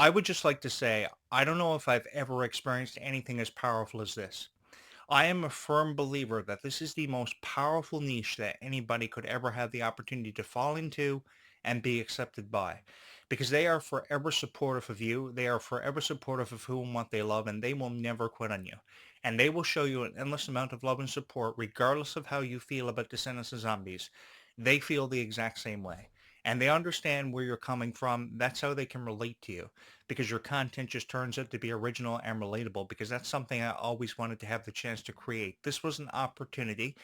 I would just like to say, I don't know if I've ever experienced anything as powerful as this. I am a firm believer that this is the most powerful niche that anybody could ever have the opportunity to fall into and be accepted by. Because they are forever supportive of you. They are forever supportive of who and what they love, and they will never quit on you. And they will show you an endless amount of love and support, regardless of how you feel about Descendants of Zombies. They feel the exact same way. And they understand where you're coming from. That's how they can relate to you because your content just turns out to be original and relatable because that's something I always wanted to have the chance to create. This was an opportunity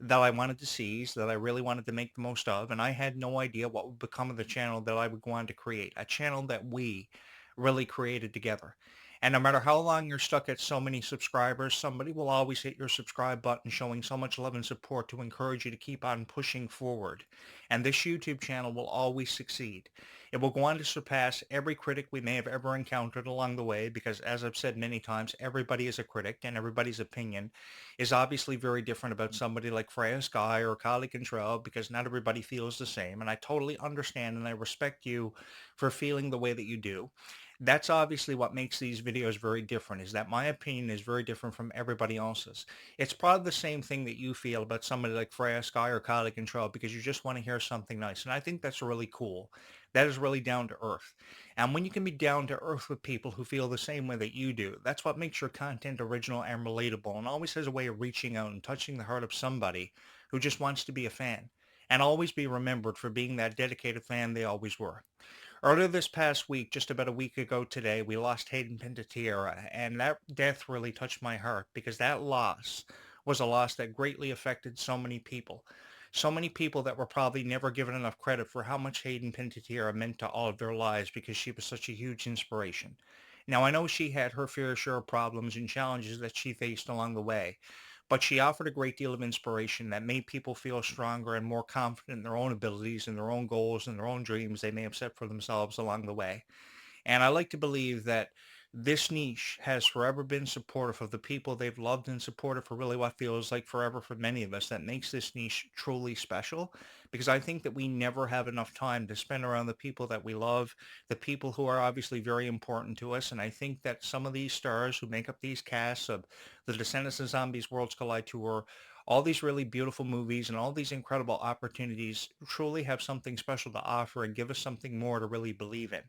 that I wanted to seize, that I really wanted to make the most of, and I had no idea what would become of the channel that I would go on to create, a channel that we really created together. And no matter how long you're stuck at so many subscribers, somebody will always hit your subscribe button showing so much love and support to encourage you to keep on pushing forward. And this YouTube channel will always succeed. It will go on to surpass every critic we may have ever encountered along the way because, as I've said many times, everybody is a critic and everybody's opinion is obviously very different about somebody like Freya Sky or Kali Contrell because not everybody feels the same. And I totally understand and I respect you for feeling the way that you do. That's obviously what makes these videos very different is that my opinion is very different from everybody else's. It's probably the same thing that you feel about somebody like Freya Sky or Kali Control because you just want to hear something nice. And I think that's really cool. That is really down to earth. And when you can be down to earth with people who feel the same way that you do, that's what makes your content original and relatable and always has a way of reaching out and touching the heart of somebody who just wants to be a fan and always be remembered for being that dedicated fan they always were. Earlier this past week, just about a week ago today, we lost Hayden Panettiere, and that death really touched my heart because that loss was a loss that greatly affected so many people. So many people that were probably never given enough credit for how much Hayden Panettiere meant to all of their lives because she was such a huge inspiration. Now, I know she had her fair share of problems and challenges that she faced along the way, but she offered a great deal of inspiration that made people feel stronger and more confident in their own abilities and their own goals and their own dreams they may have set for themselves along the way. And I like to believe that this niche has forever been supportive of the people they've loved and supported for really what feels like forever for many of us. That makes this niche truly special because I think that we never have enough time to spend around the people that we love, the people who are obviously very important to us. And I think that some of these stars who make up these casts of the Descendants of Zombies Worlds Collide Tour, all these really beautiful movies and all these incredible opportunities truly have something special to offer and give us something more to really believe in.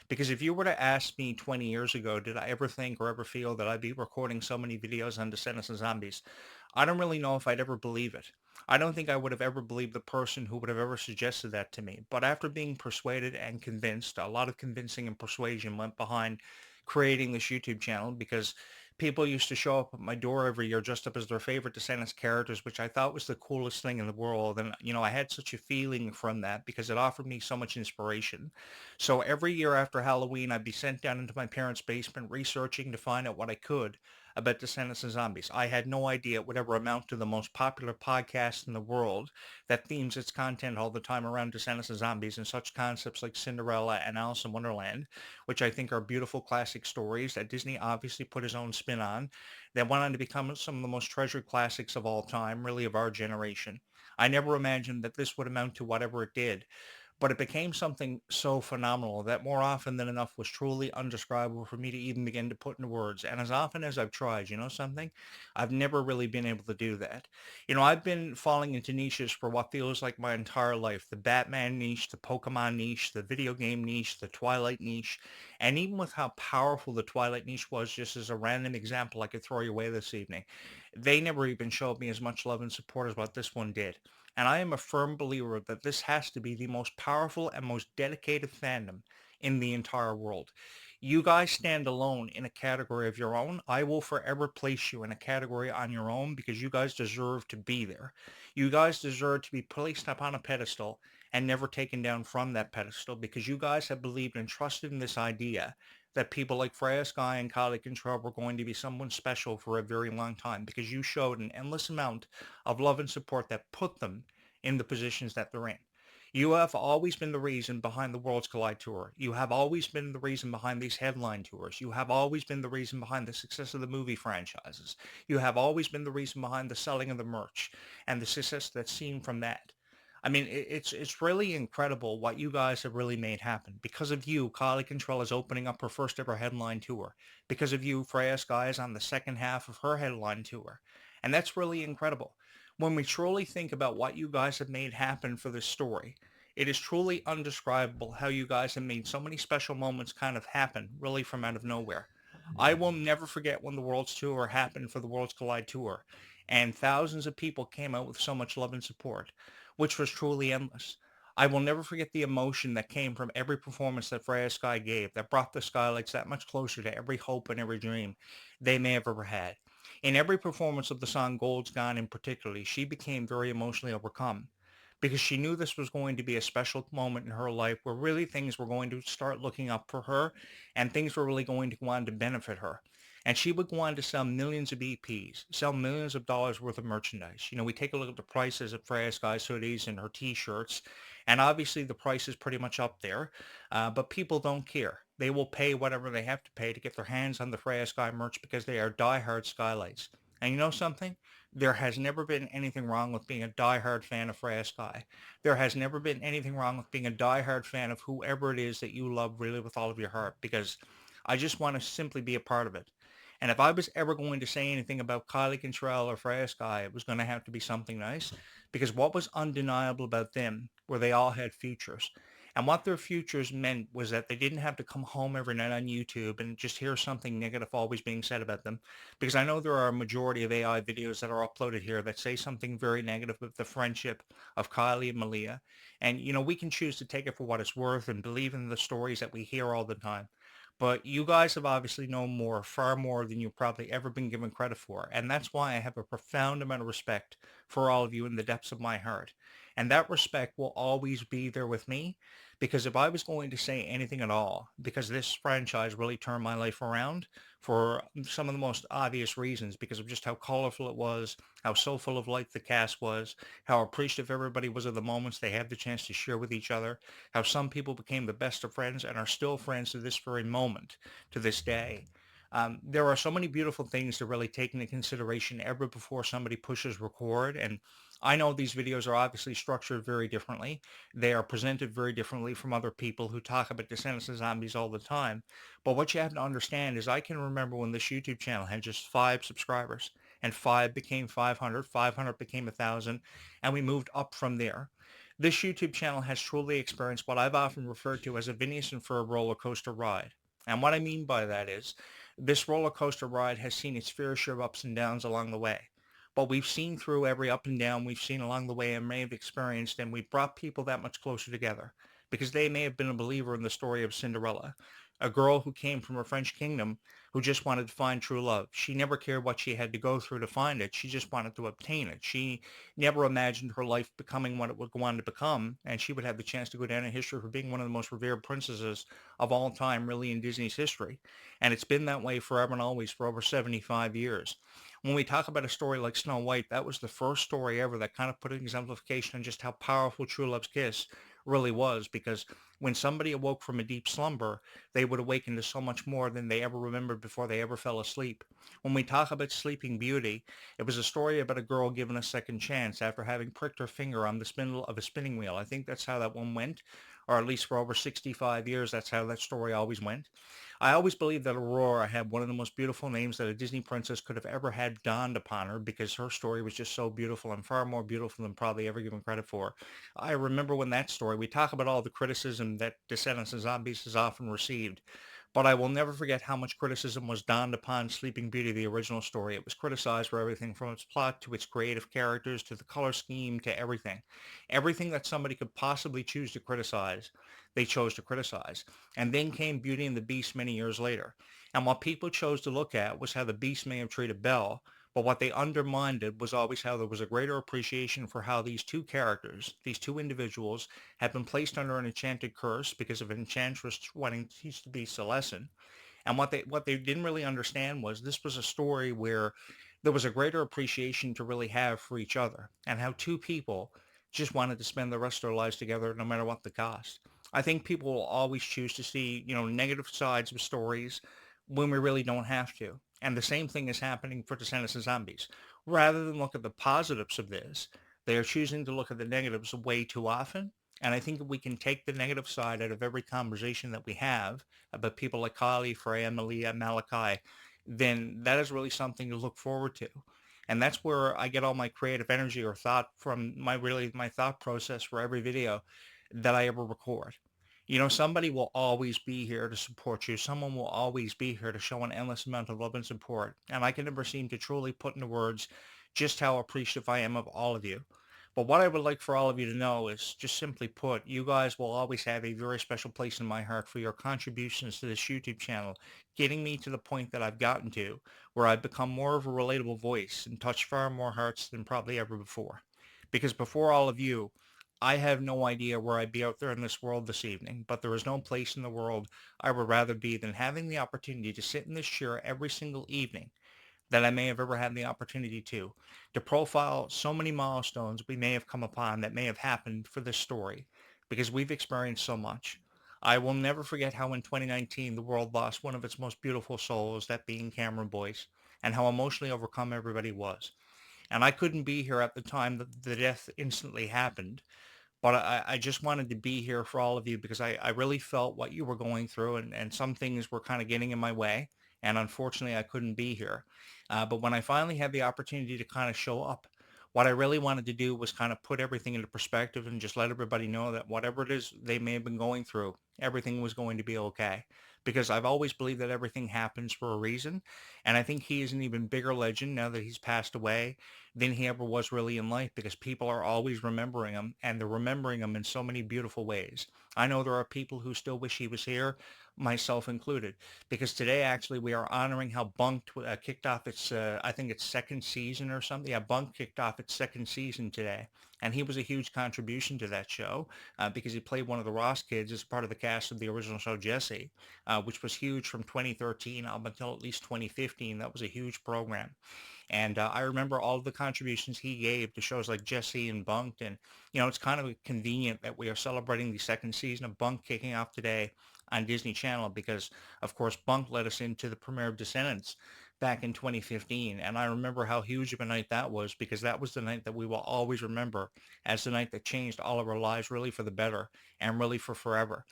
Because if you were to ask me 20 years ago, did I ever think or ever feel that I'd be recording so many videos on Descendants and Zombies? I don't really know if I'd ever believe it. I don't think I would have ever believed the person who would have ever suggested that to me. But after being persuaded and convinced, a lot of convincing and persuasion went behind creating this YouTube channel because people used to show up at my door every year dressed up as their favorite Descendants characters, which I thought was the coolest thing in the world. And, I had such a feeling from that because it offered me so much inspiration. So every year after Halloween, I'd be sent down into my parents' basement researching to find out what I could about Descendants and Zombies. I had no idea it would ever amount to the most popular podcast in the world that themes its content all the time around Descendants and Zombies and such concepts like Cinderella and Alice in Wonderland, which I think are beautiful classic stories that Disney obviously put his own spin on, that went on to become some of the most treasured classics of all time, really of our generation. I never imagined that this would amount to whatever it did, but it became something so phenomenal that more often than enough was truly undescribable for me to even begin to put into words. And as often as I've tried, something, I've never really been able to do that. I've been falling into niches for what feels like my entire life. The Batman niche, the Pokemon niche, the video game niche, the Twilight niche. And even with how powerful the Twilight niche was, just as a random example I could throw your way this evening, they never even showed me as much love and support as what this one did. And I am a firm believer that this has to be the most powerful and most dedicated fandom in the entire world. You guys stand alone in a category of your own. I will forever place you in a category on your own because you guys deserve to be there. You guys deserve to be placed up on a pedestal and never taken down from that pedestal because you guys have believed and trusted in this idea that people like Freya Sky and Kali Control were going to be someone special for a very long time because you showed an endless amount of love and support that put them in the positions that they're in. You have always been the reason behind the Worlds Collide Tour. You have always been the reason behind these headline tours. You have always been the reason behind the success of the movie franchises. You have always been the reason behind the selling of the merch and the success that's seen from that. I mean, it's really incredible what you guys have really made happen. Because of you, Kylie Contrell is opening up her first ever headline tour. Because of you, Freya Sky is on the second half of her headline tour. And that's really incredible. When we truly think about what you guys have made happen for this story, it is truly undescribable how you guys have made so many special moments kind of happen, really from out of nowhere. I will never forget when the World's Tour happened for the Worlds Collide Tour, and thousands of people came out with so much love and support, which was truly endless. I will never forget the emotion that came from every performance that Freya Sky gave that brought the Skylights that much closer to every hope and every dream they may have ever had. In every performance of the song Gold's Gone in particular, she became very emotionally overcome because she knew this was going to be a special moment in her life where really things were going to start looking up for her and things were really going to go on to benefit her. And she would go on to sell millions of EPs, sell millions of dollars worth of merchandise. You know, we take a look at the prices of Freya Sky's hoodies and her t-shirts, and obviously the price is pretty much up there, but people don't care. They will pay whatever they have to pay to get their hands on the Freya Sky merch because they are diehard Skylights. And you know something? There has never been anything wrong with being a diehard fan of Freya Sky. There has never been anything wrong with being a diehard fan of whoever it is that you love really with all of your heart because I just want to simply be a part of it. And if I was ever going to say anything about Kylie Contrell or Freya Sky, it was going to have to be something nice because what was undeniable about them were they all had futures. And what their futures meant was that they didn't have to come home every night on YouTube and just hear something negative always being said about them. Because I know there are a majority of AI videos that are uploaded here that say something very negative of the friendship of Kylie and Malia. And, you know, we can choose to take it for what it's worth and believe in the stories that we hear all the time. But you guys have obviously known more, far more than you've probably ever been given credit for. And that's why I have a profound amount of respect for all of you in the depths of my heart. And that respect will always be there with me because if I was going to say anything at all, because this franchise really turned my life around for some of the most obvious reasons, because of just how colorful it was, how so full of life the cast was, how appreciative everybody was of the moments they had the chance to share with each other, how some people became the best of friends and are still friends to this very moment, to this day. There are so many beautiful things to really take into consideration ever before somebody pushes record. And I know these videos are obviously structured very differently. They are presented very differently from other people who talk about Descendants of Zombies all the time. But what you have to understand is I can remember when this YouTube channel had just 5 subscribers and 5 became 500, 500 became 1,000, and we moved up from there. This YouTube channel has truly experienced what I've often referred to as a Phineas and Ferb roller coaster ride. And what I mean by that is this roller coaster ride has seen its fair share of ups and downs along the way. But we've seen through every up and down we've seen along the way and may have experienced, and we've brought people that much closer together because they may have been a believer in the story of Cinderella, a girl who came from a French kingdom who just wanted to find true love. She never cared what she had to go through to find it. She just wanted to obtain it. She never imagined her life becoming what it would go on to become, and she would have the chance to go down in history for being one of the most revered princesses of all time, really, in Disney's history. And it's been that way forever and always for over 75 years. When we talk about a story like Snow White, that was the first story ever that kind of put an exemplification on just how powerful True Love's Kiss really was, because when somebody awoke from a deep slumber, they would awaken to so much more than they ever remembered before they ever fell asleep. When we talk about Sleeping Beauty, it was a story about a girl given a second chance after having pricked her finger on the spindle of a spinning wheel. I think that's how that one went, or at least for over 65 years, that's how that story always went. I always believed that Aurora had one of the most beautiful names that a Disney princess could have ever had dawned upon her because her story was just so beautiful and far more beautiful than probably ever given credit for. I remember when that story, we talk about all the criticism that Descendants of Zombies has often received, but I will never forget how much criticism was dawned upon Sleeping Beauty, the original story. It was criticized for everything from its plot to its creative characters to the color scheme to everything. Everything that somebody could possibly choose to criticize, they chose to criticize. And then came Beauty and the Beast many years later. And what people chose to look at was how the Beast may have treated Belle, but what they undermined was always how there was a greater appreciation for how these two characters, these two individuals, had been placed under an enchanted curse because of an enchantress wanting to be Celestin. And what they didn't really understand was this was a story where there was a greater appreciation to really have for each other and how two people just wanted to spend the rest of their lives together no matter what the cost. I think people will always choose to see, negative sides of stories when we really don't have to. And the same thing is happening for Descendants of Zombies. Rather than look at the positives of this, They are choosing to look at the negatives way too often. And I think if we can take the negative side out of every conversation that we have about people like Kylie, Freya, Malia, Malachi, then that is really something to look forward to. And that's where I get all my creative energy or thought from, my thought process for every video that I ever record. Somebody will always be here to support you. Someone will always be here to show an endless amount of love and support. And I can never seem to truly put into words just how appreciative I am of all of you. But what I would like for all of you to know is, just simply put, you guys will always have a very special place in my heart for your contributions to this YouTube channel, getting me to the point that I've gotten to, where I've become more of a relatable voice and touched far more hearts than probably ever before. Because before all of you, I have no idea where I'd be out there in this world this evening, but there is no place in the world I would rather be than having the opportunity to sit in this chair every single evening that I may have ever had the opportunity to profile so many milestones we may have come upon that may have happened for this story, because we've experienced so much. I will never forget how in 2019 the world lost one of its most beautiful souls, that being Cameron Boyce, and how emotionally overcome everybody was. And I couldn't be here at the time that the death instantly happened, but I just wanted to be here for all of you because I really felt what you were going through, and some things were kind of getting in my way. And unfortunately, I couldn't be here. But when I finally had the opportunity to kind of show up, what I really wanted to do was kind of put everything into perspective and just let everybody know that whatever it is they may have been going through, everything was going to be okay. Because I've always believed that everything happens for a reason. And I think he is an even bigger legend now that he's passed away than he ever was really in life, because people are always remembering him, and they're remembering him in so many beautiful ways. I know there are people who still wish he was here, myself included, because today actually we are honoring how Bunked kicked off its, I think its second season or something. Yeah, Bunk kicked off its second season today. And he was a huge contribution to that show because he played one of the Ross kids as part of the cast of the original show Jesse, which was huge from 2013 up until at least 2015. That was a huge program. And I remember all of the contributions he gave to shows like Jesse and Bunked. And, it's kind of convenient that we are celebrating the second season of Bunk kicking off today on Disney Channel because, of course, Bunk led us into the premiere of Descendants back in 2015. And I remember how huge of a night that was, because that was the night that we will always remember as the night that changed all of our lives really for the better and really for forever.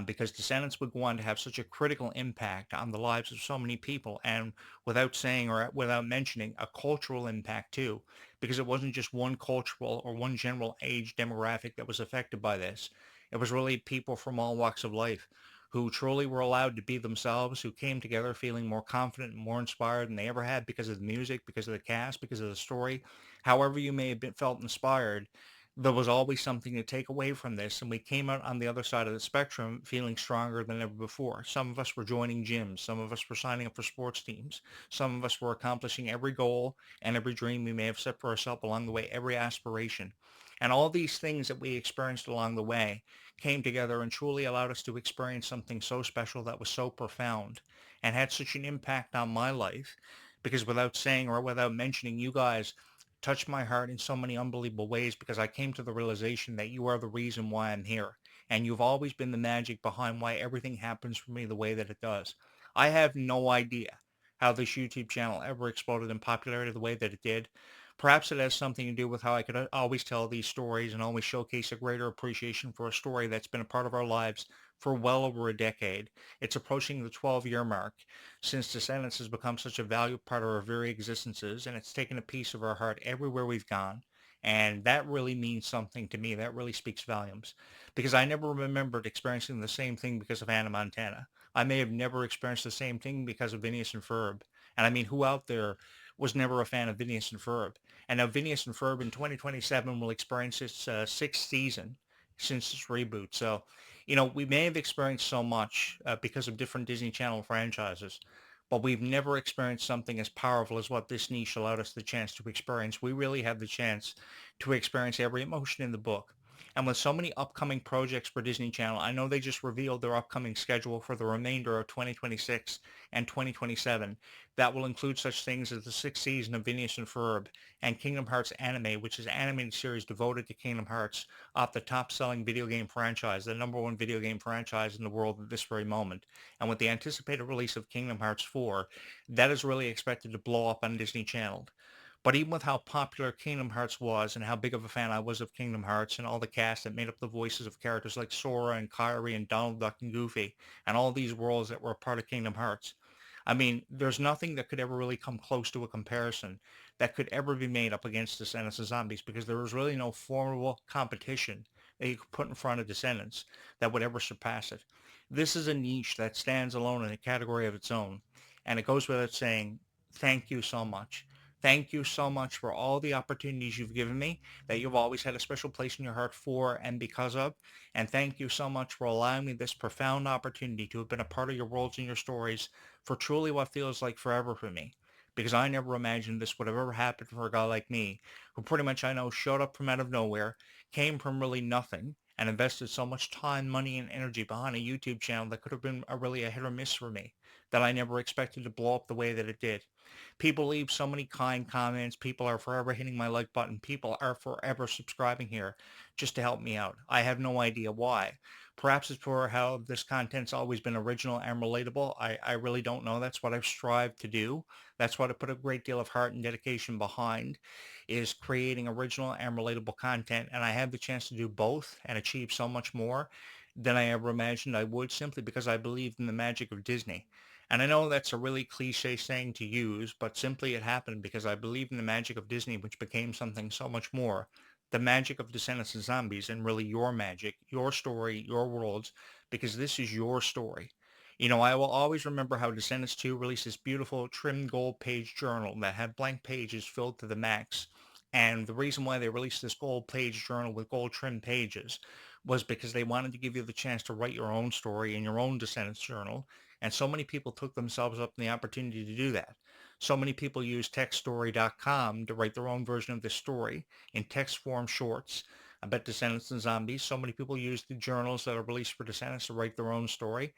Because Descendants would go on to have such a critical impact on the lives of so many people. And without saying or without mentioning, a cultural impact too, because it wasn't just one cultural or one general age demographic that was affected by this. It was really people from all walks of life who truly were allowed to be themselves, who came together feeling more confident and more inspired than they ever had because of the music, because of the cast, because of the story. However you may have felt inspired, there was always something to take away from this, and we came out on the other side of the spectrum feeling stronger than ever before. Some of us were joining gyms, some of us were signing up for sports teams, some of us were accomplishing every goal and every dream we may have set for ourselves along the way, every aspiration. And all these things that we experienced along the way came together and truly allowed us to experience something so special that was so profound and had such an impact on my life, because without saying or without mentioning, you guys touched my heart in so many unbelievable ways, because I came to the realization that you are the reason why I'm here. And you've always been the magic behind why everything happens for me the way that it does. I have no idea how this YouTube channel ever exploded in popularity the way that it did. Perhaps it has something to do with how I could always tell these stories and always showcase a greater appreciation for a story that's been a part of our lives for well over a decade. It's approaching the 12-year mark since Descendants has become such a valued part of our very existences, and it's taken a piece of our heart everywhere we've gone. And that really means something to me. That really speaks volumes, because I never remembered experiencing the same thing because of Hannah Montana. I may have never experienced the same thing because of Phineas and Ferb. And I mean, who out there was never a fan of Phineas and Ferb? And now Phineas and Ferb in 2027 will experience its sixth season since its reboot. So, we may have experienced so much because of different Disney Channel franchises, but we've never experienced something as powerful as what this niche allowed us the chance to experience. We really had the chance to experience every emotion in the book. And with so many upcoming projects for Disney Channel, I know they just revealed their upcoming schedule for the remainder of 2026 and 2027. That will include such things as the sixth season of Phineas and Ferb and Kingdom Hearts Anime, which is an animated series devoted to Kingdom Hearts, off the top-selling video game franchise, the number one video game franchise in the world at this very moment. And with the anticipated release of Kingdom Hearts 4, that is really expected to blow up on Disney Channel. But even with how popular Kingdom Hearts was and how big of a fan I was of Kingdom Hearts and all the cast that made up the voices of characters like Sora and Kairi and Donald Duck and Goofy and all these worlds that were a part of Kingdom Hearts, I mean, there's nothing that could ever really come close to a comparison that could ever be made up against Descendants of Zombies because there was really no formidable competition that you could put in front of Descendants that would ever surpass it. This is a niche that stands alone in a category of its own. And it goes without saying, thank you so much. Thank you so much for all the opportunities you've given me that you've always had a special place in your heart for and because of. And thank you so much for allowing me this profound opportunity to have been a part of your worlds and your stories for truly what feels like forever for me. Because I never imagined this would have ever happened for a guy like me, who pretty much I know showed up from out of nowhere, came from really nothing, and invested so much time, money, and energy behind a YouTube channel that could have been really a hit or miss for me, that I never expected to blow up the way that it did. People leave so many kind comments. People are forever hitting my like button. People are forever subscribing here just to help me out. I have no idea why. Perhaps it's for how this content's always been original and relatable. I really don't know. That's what I've strived to do. That's what I put a great deal of heart and dedication behind, is creating original and relatable content. And I have the chance to do both and achieve so much more than I ever imagined I would, simply because I believed in the magic of Disney. And I know that's a really cliche saying to use, but simply it happened because I believe in the magic of Disney, which became something so much more. The magic of Descendants and Zombies, and really your magic, your story, your worlds, because this is your story. You know, I will always remember how Descendants 2 released this beautiful trimmed gold page journal that had blank pages filled to the max. And the reason why they released this gold page journal with gold trimmed pages was because they wanted to give you the chance to write your own story in your own Descendants journal, and so many people took themselves up in the opportunity to do that. So many people use textstory.com to write their own version of this story in text form shorts. I bet Descendants and Zombies, so many people use the journals that are released for Descendants to write their own story.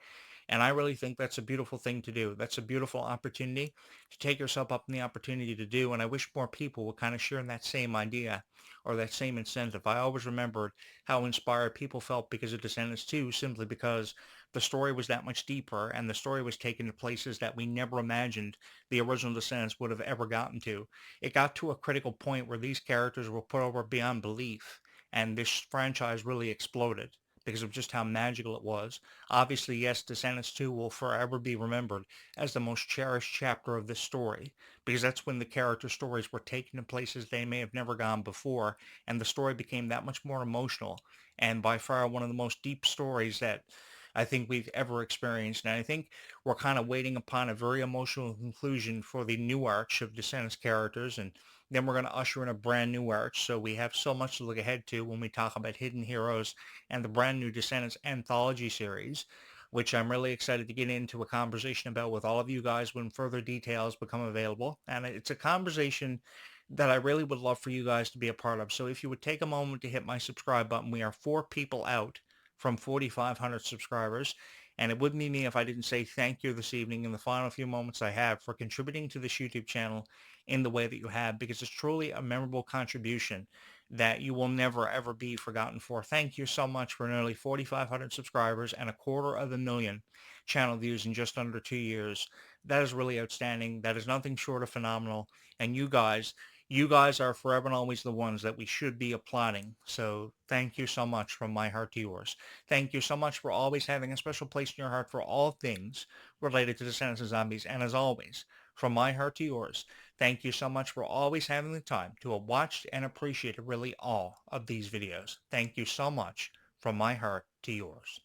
And I really think that's a beautiful thing to do. That's a beautiful opportunity to take yourself up in the opportunity to do. And I wish more people would kind of share in that same idea or that same incentive. I always remembered how inspired people felt because of Descendants 2, simply because the story was that much deeper and the story was taken to places that we never imagined the original Descendants would have ever gotten to. It got to a critical point where these characters were put over beyond belief, and this franchise really exploded because of just how magical it was. Obviously, yes, Descendants 2 will forever be remembered as the most cherished chapter of this story, because that's when the character stories were taken to places they may have never gone before, and the story became that much more emotional, and by far one of the most deep stories that I think we've ever experienced. And I think we're kind of waiting upon a very emotional conclusion for the new arch of Descendants characters, and then we're going to usher in a brand new arch. So we have so much to look ahead to when we talk about Hidden Heroes and the brand new Descendants anthology series, which I'm really excited to get into a conversation about with all of you guys when further details become available. And it's a conversation that I really would love for you guys to be a part of. So if you would take a moment to hit my subscribe button, we are 4 people out from 4,500 subscribers. And it wouldn't be me if I didn't say thank you this evening in the final few moments I have for contributing to this YouTube channel in the way that you have, because it's truly a memorable contribution that you will never, ever be forgotten for. Thank you so much for nearly 4,500 subscribers and 250,000 channel views in just under 2 years. That is really outstanding. That is nothing short of phenomenal. And you guys are forever and always the ones that we should be applauding. So thank you so much from my heart to yours. Thank you so much for always having a special place in your heart for all things related to Descendants of Zombies. And as always, from my heart to yours, thank you so much for always having the time to have watched and appreciated really all of these videos. Thank you so much from my heart to yours.